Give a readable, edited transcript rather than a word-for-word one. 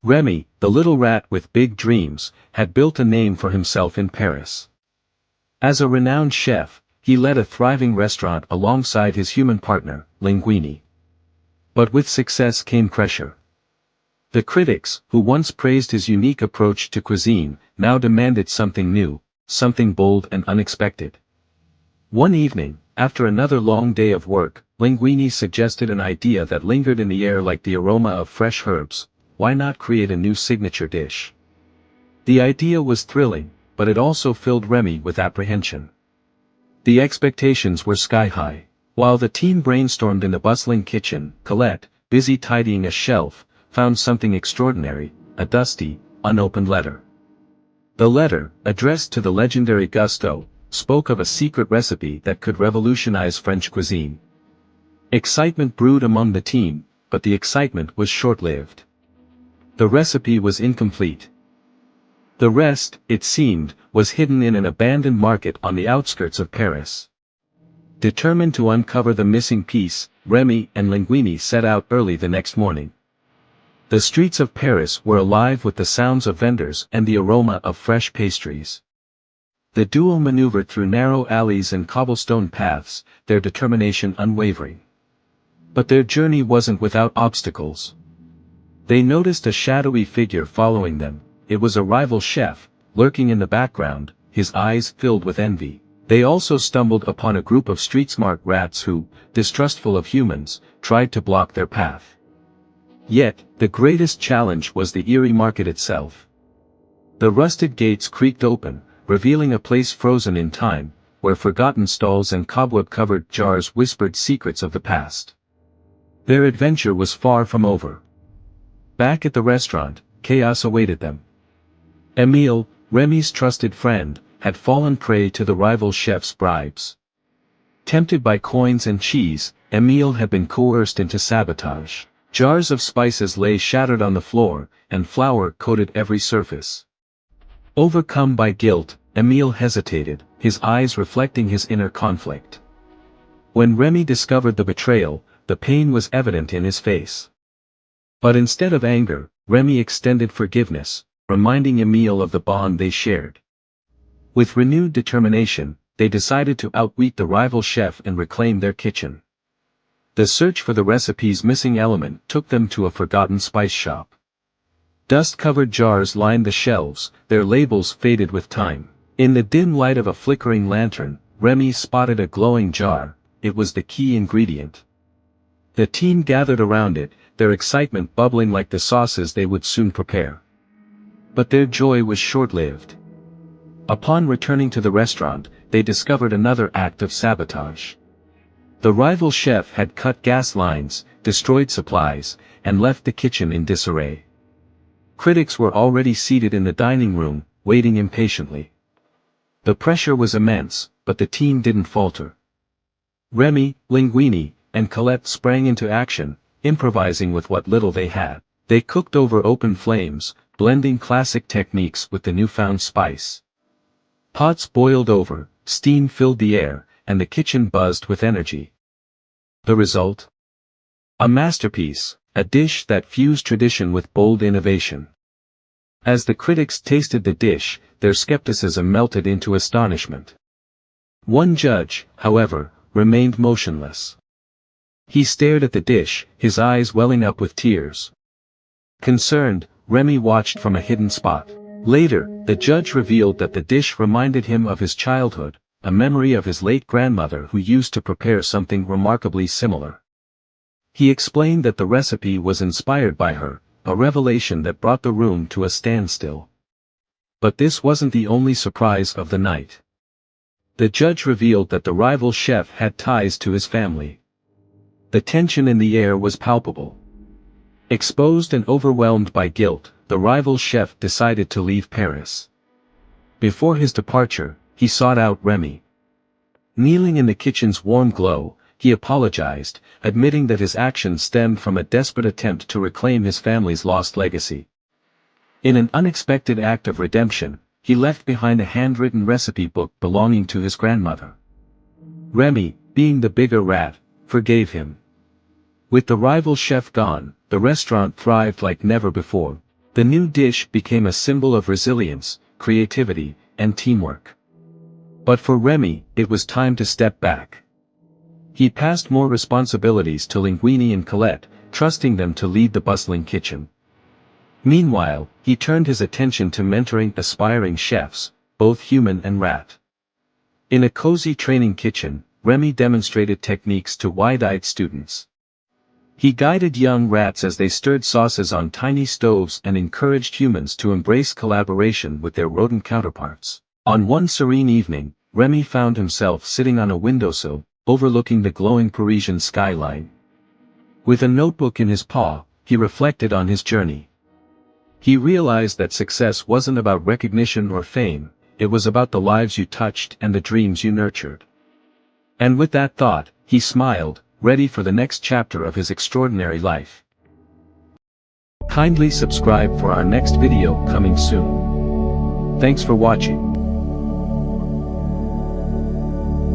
Remy, the little rat with big dreams, had built a name for himself in Paris. As a renowned chef, he led a thriving restaurant alongside his human partner, Linguini. But with success came pressure. The critics, who once praised his unique approach to cuisine, now demanded something new, something bold and unexpected. One evening, after another long day of work, Linguini suggested an idea that lingered in the air like the aroma of fresh herbs: why not create a new signature dish? The idea was thrilling, but it also filled Remy with apprehension. The expectations were sky-high. While the team brainstormed in the bustling kitchen, Colette, busy tidying a shelf, found something extraordinary: a dusty, unopened letter. The letter, addressed to the legendary Gusto, spoke of a secret recipe that could revolutionize French cuisine. Excitement brewed among the team, but the excitement was short-lived. The recipe was incomplete. The rest, it seemed, was hidden in an abandoned market on the outskirts of Paris. Determined to uncover the missing piece, Remy and Linguini set out early the next morning. The streets of Paris were alive with the sounds of vendors and the aroma of fresh pastries. The duo maneuvered through narrow alleys and cobblestone paths, their determination unwavering. But their journey wasn't without obstacles. They noticed a shadowy figure following them. It was a rival chef, lurking in the background, his eyes filled with envy. They also stumbled upon a group of street-smart rats who, distrustful of humans, tried to block their path. Yet, the greatest challenge was the eerie market itself. The rusted gates creaked open, revealing a place frozen in time, where forgotten stalls and cobweb-covered jars whispered secrets of the past. Their adventure was far from over. Back at the restaurant, chaos awaited them. Emile, Remy's trusted friend, had fallen prey to the rival chef's bribes. Tempted by coins and cheese, Emile had been coerced into sabotage. Jars of spices lay shattered on the floor, and flour coated every surface. Overcome by guilt, Emile hesitated, his eyes reflecting his inner conflict. When Remy discovered the betrayal, the pain was evident in his face. But instead of anger, Remy extended forgiveness, reminding Emile of the bond they shared. With renewed determination, they decided to outwit the rival chef and reclaim their kitchen. The search for the recipe's missing element took them to a forgotten spice shop. Dust-covered jars lined the shelves, their labels faded with time. In the dim light of a flickering lantern, Remy spotted a glowing jar. It was the key ingredient. The team gathered around it, their excitement bubbling like the sauces they would soon prepare. But their joy was short-lived. Upon returning to the restaurant, they discovered another act of sabotage. The rival chef had cut gas lines, destroyed supplies, and left the kitchen in disarray. Critics were already seated in the dining room, waiting impatiently. The pressure was immense, but the team didn't falter. Remy, Linguini, and Colette sprang into action, improvising with what little they had. They cooked over open flames, blending classic techniques with the newfound spice. Pots boiled over, steam filled the air, and the kitchen buzzed with energy. The result? A masterpiece, a dish that fused tradition with bold innovation. As the critics tasted the dish, their skepticism melted into astonishment. One judge, however, remained motionless. He stared at the dish, his eyes welling up with tears. Concerned, Remy watched from a hidden spot. Later, the judge revealed that the dish reminded him of his childhood, a memory of his late grandmother who used to prepare something remarkably similar. He explained that the recipe was inspired by her, a revelation that brought the room to a standstill. But this wasn't the only surprise of the night. The judge revealed that the rival chef had ties to his family. The tension in the air was palpable. Exposed and overwhelmed by guilt, the rival chef decided to leave Paris. Before his departure, he sought out Remy. Kneeling in the kitchen's warm glow, he apologized, admitting that his actions stemmed from a desperate attempt to reclaim his family's lost legacy. In an unexpected act of redemption, he left behind a handwritten recipe book belonging to his grandmother. Remy, being the bigger rat, forgave him. With the rival chef gone, the restaurant thrived like never before. The new dish became a symbol of resilience, creativity, and teamwork. But for Remy, it was time to step back. He passed more responsibilities to Linguini and Colette, trusting them to lead the bustling kitchen. Meanwhile, he turned his attention to mentoring aspiring chefs, both human and rat. In a cozy training kitchen, Remy demonstrated techniques to wide-eyed students. He guided young rats as they stirred sauces on tiny stoves and encouraged humans to embrace collaboration with their rodent counterparts. On one serene evening, Remy found himself sitting on a windowsill, overlooking the glowing Parisian skyline. With a notebook in his paw, he reflected on his journey. He realized that success wasn't about recognition or fame, it was about the lives you touched and the dreams you nurtured. And with that thought, he smiled, ready for the next chapter of his extraordinary life. Kindly subscribe for our next video coming soon. Thanks for watching.